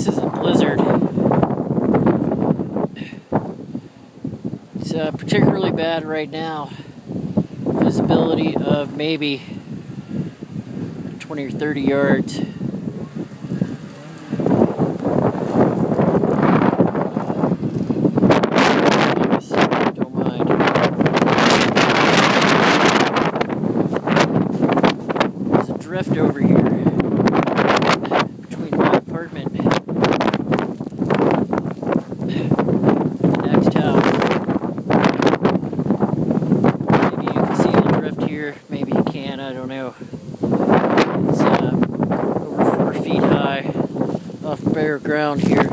this is a blizzard. It's particularly bad right now. Visibility of maybe 20 or 30 yards. Don't mind. There's a drift over here between my apartment and the next house. Maybe you can see the drift here, maybe you can't, I don't know. It's over 4 feet high off bare ground here.